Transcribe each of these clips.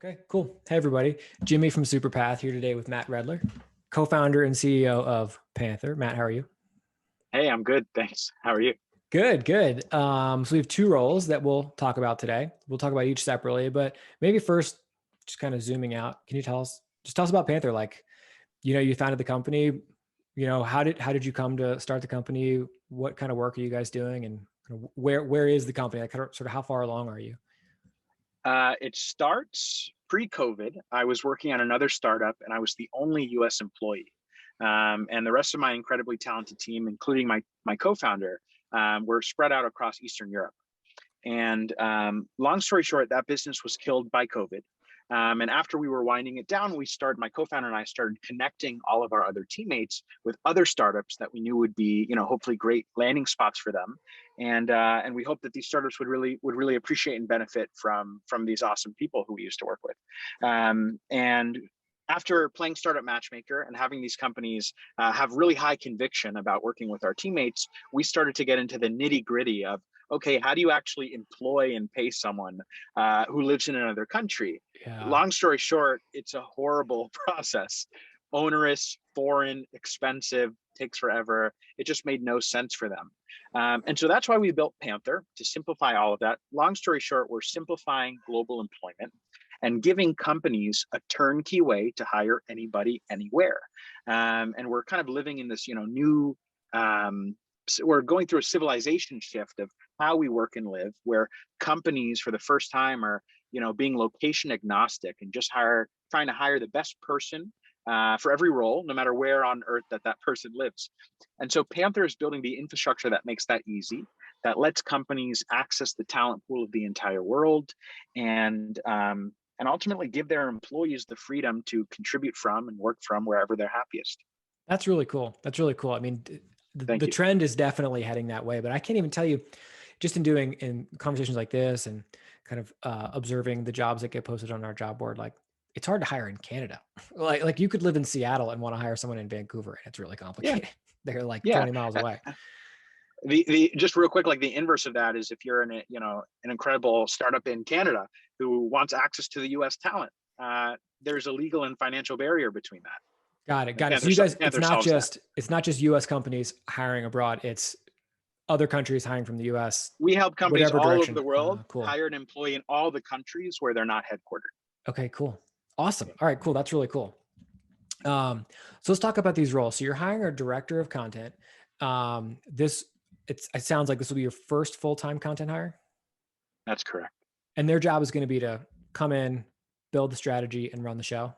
Okay, cool. Hey, everybody. Jimmy from Superpath here today with Matt Redler, co-founder and CEO of Panther. Matt, how are you? Hey, I'm good. Thanks. How are you? Good, good. So we have two roles that we'll talk about today. We'll talk about each separately, but maybe first, just kind of zooming out. Can you tell us about Panther? Like, you founded the company. How did you come to start the company? What kind of work are you guys doing, and kind of where is the company? Like, sort of how far along are you? It starts pre-COVID. I was working on another startup and I was the only US employee. And the rest of my incredibly talented team, including my co-founder, were spread out across Eastern Europe. And long story short, that business was killed by COVID. And after we were winding it down, my co-founder and I started connecting all of our other teammates with other startups that we knew would be, hopefully great landing spots for them. And we hope that these startups would really appreciate and benefit from these awesome people who we used to work with. And after playing startup matchmaker and having these companies have really high conviction about working with our teammates, we started to get into the nitty gritty of, okay, how do you actually employ and pay someone who lives in another country? Yeah, Long story short, it's a horrible process. Onerous, foreign, expensive, takes forever. It just made no sense for them. And so that's why we built Panther, to simplify all of that. Long story short, we're simplifying global employment and giving companies a turnkey way to hire anybody, anywhere. And we're kind of living in this, new, we're going through a civilization shift of how we work and live, where companies for the first time are, being location agnostic and just trying to hire the best person for every role, no matter where on earth that person lives. And so Panther is building the infrastructure that makes that easy, that lets companies access the talent pool of the entire world, and ultimately give their employees the freedom to contribute from and work from wherever they're happiest. that's really cool. That's really cool. I mean, Thank the you. trend is definitely heading that way, but I can't even tell you, just in conversations like this and kind of observing the jobs that get posted on our job board, like it's hard to hire in Canada. Like you could live in Seattle and want to hire someone in Vancouver, and it's really Yeah, complicated. They're like yeah. 20 miles away. The just real quick, like the inverse of that is if you're in an incredible startup in Canada who wants access to the U.S. talent, there's a legal and financial barrier between that. Got it. And Got it. So you guys, Panther solves that. it's not just US companies hiring abroad, it's other countries hiring from the US, We help companies whatever all over direction. the world Cool. hire an employee in all the countries where they're not headquartered. Okay, cool. Awesome. All right, cool. That's really cool. So let's talk about these roles. So you're hiring a director of content. It sounds like this will be your first full-time content hire, That's correct. and their job is going to be to come in, build the strategy, and run the show.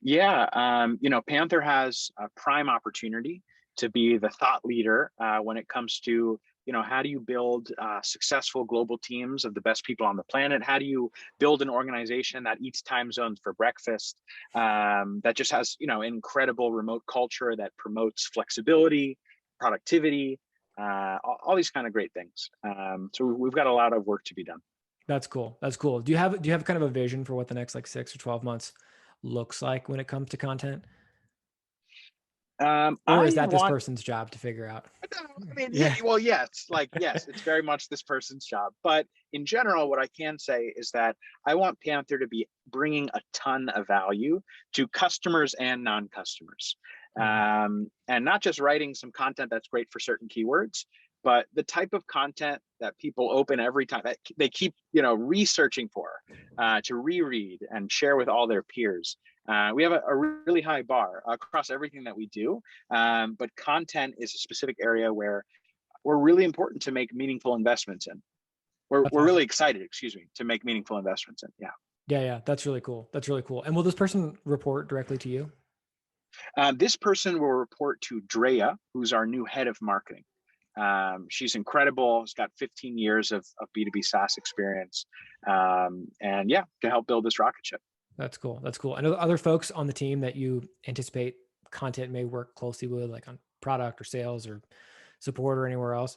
Yeah, Panther has a prime opportunity to be the thought leader when it comes to, how do you build successful global teams of the best people on the planet? How do you build an organization that eats time zones for breakfast, that just has, incredible remote culture that promotes flexibility, productivity, all these kind of great things. So we've got a lot of work to be done. That's cool. That's cool. Do you have kind of a vision for what the next like 6 or 12 months looks like when it comes to content? Or is I that this want person's job to figure out? I mean, yeah, Yeah. well, yes, yes, it's very much this person's job. But in general, what I can say is that I want Panther to be bringing a ton of value to customers and non-customers, Mhm. and not just writing some content that's great for certain keywords, but the type of content that people open every time that they keep, researching for, to reread and share with all their peers. We have a really high bar across everything that we do, but content is a specific area where we're really important to make meaningful investments in. We're, That's we're awesome. really excited, excuse me, to make meaningful investments in. Yeah. Yeah, yeah, that's really cool. That's really cool. And will this person report directly to you? This person will report to Drea, who's our new head of marketing. She's incredible. She's got 15 years of B2B SaaS experience. And yeah, to help build this rocket ship. That's cool. That's cool. I know other folks on the team that you anticipate content may work closely with, like on product or sales or support or anywhere else.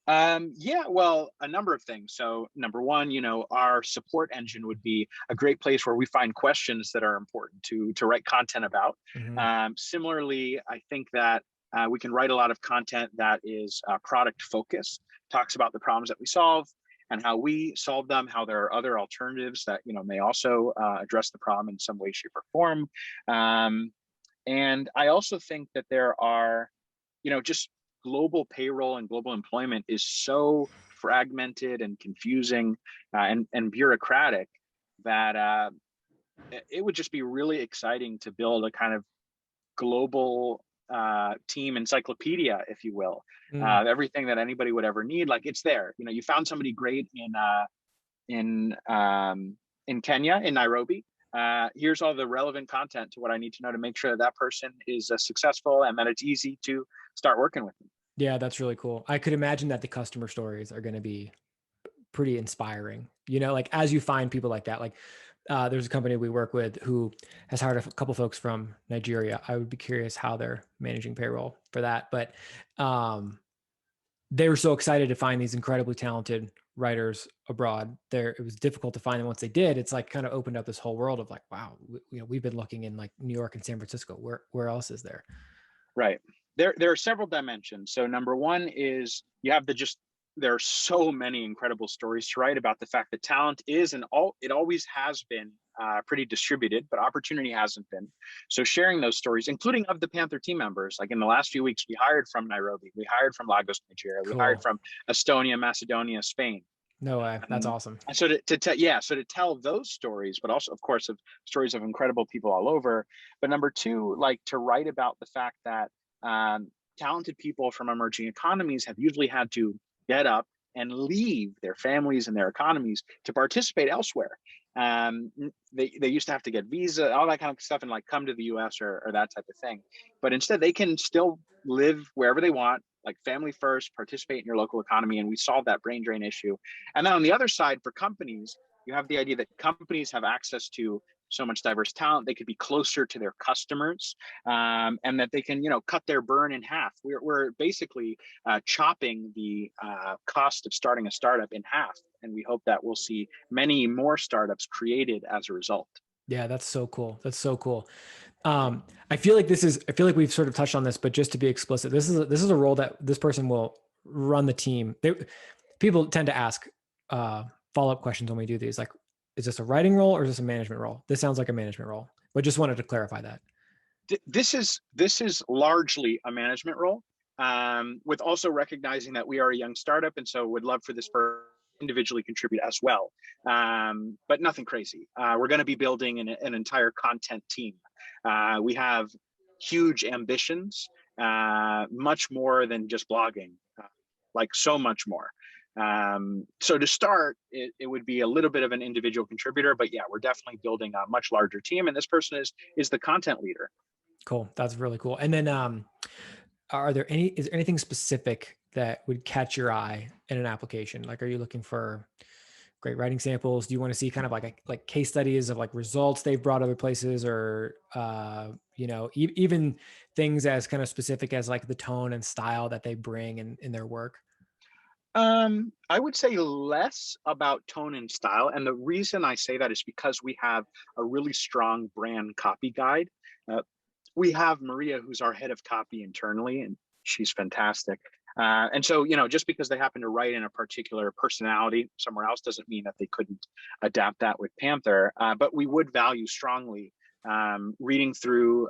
Yeah, well, a number of things. So, number one, our support engine would be a great place where we find questions that are important to write content about. Hmm. Similarly, I think that we can write a lot of content that is product focused, talks about the problems that we solve, and how we solve them, how there are other alternatives that may also address the problem in some way, shape, or form. Um, and I also think that there are, just global payroll and global employment is so fragmented and confusing and bureaucratic that it would just be really exciting to build a kind of global team encyclopedia, if you will. Mm. Everything that anybody would ever need, like it's there. You found somebody great in in Kenya, in Nairobi. Here's all the relevant content to what I need to know to make sure that that person is successful and that it's easy to start working with them. Yeah, that's really cool. I could imagine that the customer stories are going to be pretty inspiring. Like as you find people like that, like there's a company we work with who has hired a couple folks from Nigeria. I would be curious how they're managing payroll for that, but um, they were so excited to find these incredibly talented writers abroad. It was difficult to find them. Once they did, it's like kind of opened up this whole world of like, wow, we've been looking in like New York and San Francisco. Where else is there? Right. There are several dimensions. So number one is you have there are so many incredible stories to write about the fact that talent is it always has been pretty distributed, but opportunity hasn't been. So sharing those stories, including of the Panther team members, like in the last few weeks, we hired from Nairobi, we hired from Lagos, Nigeria, we hired Cool. from Estonia, Macedonia, Spain. No way. That's Um, awesome. so to tell those stories, but also of course of stories of incredible people all over. But number two, like to write about the fact that talented people from emerging economies have usually had to get up and leave their families and their economies to participate elsewhere. Um, they used to have to get visa, all that kind of stuff, and like come to the U.S. or that type of thing. But instead, they can still live wherever they want, like family first, participate in your local economy, and we solve that brain drain issue. And then on the other side, for companies, you have the idea that companies have access to so much diverse talent, they could be closer to their customers, and that they can, cut their burn in half. We're basically chopping the cost of starting a startup in half, and we hope that we'll see many more startups created as a result. Yeah, that's so cool. That's so cool. I feel like we've sort of touched on this, but just to be explicit, this is a role that this person will run the team. People tend to ask follow-up questions when we do these, like, is this a writing role or is this a management role? This sounds like a management role, but just wanted to clarify that. This is largely a management role, with also recognizing that we are a young startup, and so would love for this person individually contribute as well, but nothing crazy. We're going to be building an entire content team. We have huge ambitions, much more than just blogging, like so much more. So to start, it would be a little bit of an individual contributor, but yeah, we're definitely building a much larger team, and this person is the content leader. Cool. That's really cool. And then is there anything specific that would catch your eye in an application? Like, are you looking for great writing samples? Do you want to see kind of like case studies of like results they've brought other places, or even things as kind of specific as like the tone and style that they bring in their work? I would say less about tone and style. And the reason I say that is because we have a really strong brand copy guide. Uh, we have Maria, who's our head of copy internally, and she's fantastic. And so, just because they happen to write in a particular personality somewhere else doesn't mean that they couldn't adapt that with Panther. But we would value strongly reading through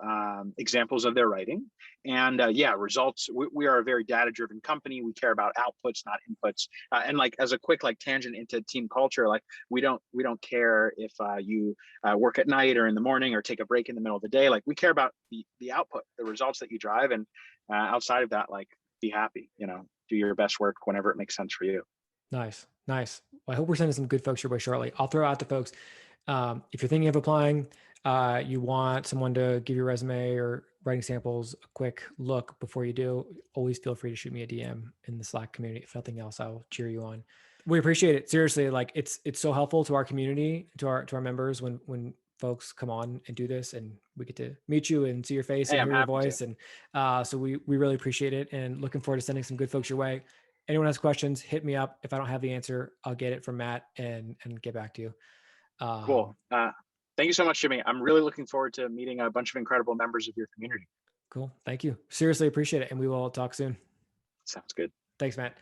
examples of their writing. And yeah, results. We are a very data-driven company. We care about outputs, not inputs. And like as a quick like tangent into team culture, like we don't care if you work at night or in the morning or take a break in the middle of the day. Like we care about the output, the results that you drive, and outside of that, like be happy. Do your best work whenever it makes sense for you. Nice. Nice. Well, I hope we're sending some good folks your way shortly. I'll throw out to folks. If you're thinking of applying, you want someone to give your resume or writing samples a quick look before you do, always feel free to shoot me a DM in the Slack community. If nothing else, I'll cheer you on. We appreciate it. Seriously, like it's so helpful to our community, to our members when folks come on and do this, and we get to meet you and see your face Hey, and I'm hear your happy to. voice. And so we really appreciate it, and looking forward to sending some good folks your way. Anyone has questions, hit me up. If I don't have the answer, I'll get it from Matt and get back to you. Cool. Thank you so much, Jimmy. I'm really looking forward to meeting a bunch of incredible members of your community. Cool. Thank you. Seriously appreciate it. And we will talk soon. Sounds good. Thanks, Matt.